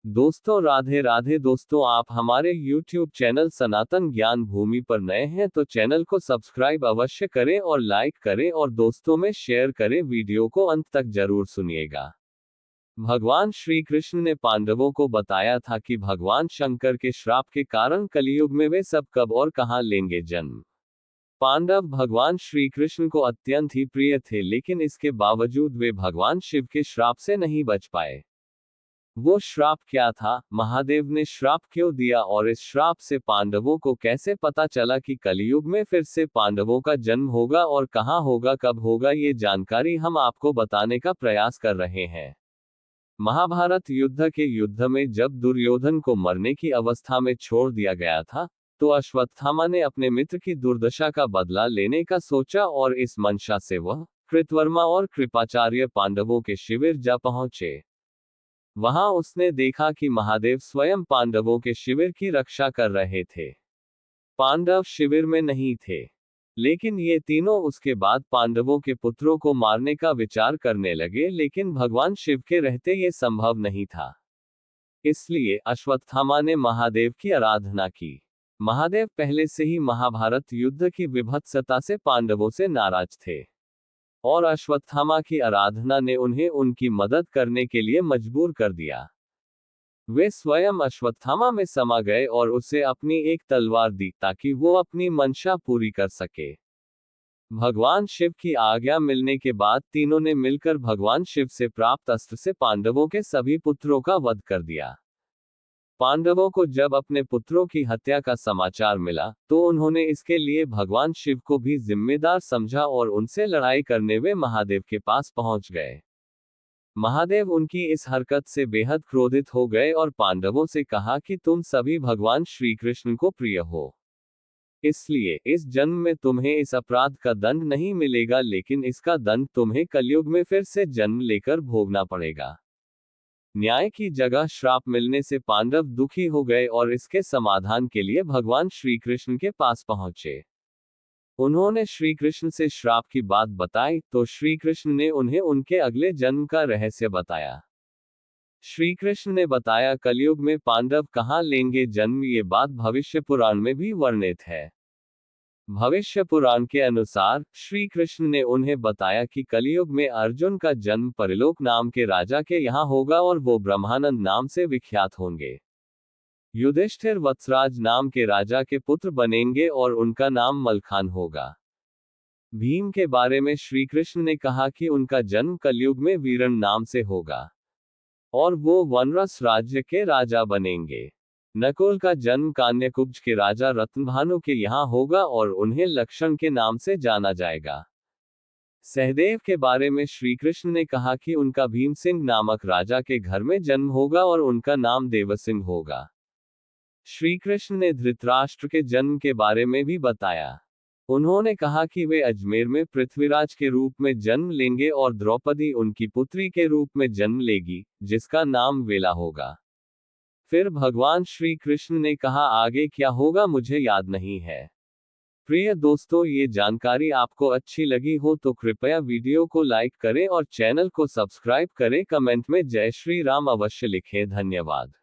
दोस्तों राधे राधे। दोस्तों आप हमारे YouTube चैनल सनातन ज्ञान भूमि पर नए हैं तो चैनल को सब्सक्राइब अवश्य करें और लाइक करें और दोस्तों में शेयर करें। वीडियो को अंत तक जरूर सुनिएगा। भगवान श्री कृष्ण ने पांडवों को बताया था कि भगवान शंकर के श्राप के कारण कलयुग में वे सब कब और कहां लेंगे जन्म। पांडव भगवान श्री कृष्ण को अत्यंत ही प्रिय थे, लेकिन इसके बावजूद वे भगवान शिव के श्राप से नहीं बच पाए। वो श्राप क्या था, महादेव ने श्राप क्यों दिया और इस श्राप से पांडवों को कैसे पता चला कि कलयुग में फिर से पांडवों का जन्म होगा और कहां होगा, कब होगा, ये जानकारी हम आपको बताने का प्रयास कर रहे हैं। महाभारत युद्ध के युद्ध में जब दुर्योधन को मरने की अवस्था में छोड़ दिया गया था, तो अश्वत्थामा ने अपने मित्र की दुर्दशा का बदला लेने का सोचा और इस मंशा से वह कृतवर्मा और कृपाचार्य पांडवों के शिविर जा पहुंचे। वहां उसने देखा कि महादेव स्वयं पांडवों के शिविर की रक्षा कर रहे थे। पांडव शिविर में नहीं थे, लेकिन ये तीनों उसके बाद पांडवों के पुत्रों को मारने का विचार करने लगे, लेकिन भगवान शिव के रहते ये संभव नहीं था। इसलिए अश्वत्थामा ने महादेव की आराधना की। महादेव पहले से ही महाभारत युद्ध की विभत्सता से पांडवों से नाराज थे और अश्वत्थामा की आराधना ने उन्हें उनकी मदद करने के लिए मजबूर कर दिया। वे स्वयं अश्वत्थामा में समा गए और उसे अपनी एक तलवार दी ताकि वो अपनी मंशा पूरी कर सके। भगवान शिव की आज्ञा मिलने के बाद तीनों ने मिलकर भगवान शिव से प्राप्त अस्त्र से पांडवों के सभी पुत्रों का वध कर दिया। पांडवों को जब अपने पुत्रों की हत्या का समाचार मिला तो उन्होंने इसके लिए भगवान शिव को भी जिम्मेदार समझा और उनसे लड़ाई करने वे महादेव के पास पहुंच गए। महादेव उनकी इस हरकत से बेहद क्रोधित हो गए और पांडवों से कहा कि तुम सभी भगवान श्री कृष्ण को प्रिय हो, इसलिए इस जन्म में तुम्हें इस अपराध का दंड नहीं मिलेगा, लेकिन इसका दंड तुम्हें कलयुग में फिर से जन्म लेकर भोगना पड़ेगा। न्याय की जगह श्राप मिलने से पांडव दुखी हो गए और इसके समाधान के लिए भगवान श्री कृष्ण के पास पहुंचे। उन्होंने श्री कृष्ण से श्राप की बात बताई तो श्री कृष्ण ने उन्हें उनके अगले जन्म का रहस्य बताया। श्री कृष्ण ने बताया कलयुग में पांडव कहां लेंगे जन्म, ये बात भविष्य पुराण में भी वर्णित है। भविष्य पुराण के अनुसार श्री कृष्ण ने उन्हें बताया कि कलयुग में अर्जुन का जन्म परिलोक नाम के राजा के यहाँ होगा और वो ब्रह्मानंद नाम से विख्यात होंगे। युधिष्ठिर वत्सराज नाम के राजा के पुत्र बनेंगे और उनका नाम मलखान होगा। भीम के बारे में श्री कृष्ण ने कहा कि उनका जन्म कलयुग में वीरण नाम से होगा और वो वनरस राज्य के राजा बनेंगे। नकुल का जन्म कान्यकुब्ज के राजा रत्नभानु के यहाँ होगा और उन्हें लक्षण के नाम से जाना जाएगा। सहदेव के बारे में श्री कृष्ण ने कहा कि उनका भीमसिंह नामक राजा के घर में जन्म होगा और उनका नाम देवसिंह होगा। श्री कृष्ण ने धृतराष्ट्र के जन्म के बारे में भी बताया। उन्होंने कहा कि वे अजमेर में पृथ्वीराज के रूप में जन्म लेंगे और द्रौपदी उनकी पुत्री के रूप में जन्म लेगी, जिसका नाम वेला होगा। फिर भगवान श्री कृष्ण ने कहा आगे क्या होगा मुझे याद नहीं है। प्रिय दोस्तों, ये जानकारी आपको अच्छी लगी हो तो कृपया वीडियो को लाइक करें और चैनल को सब्सक्राइब करें। कमेंट में जय श्री राम अवश्य लिखें। धन्यवाद।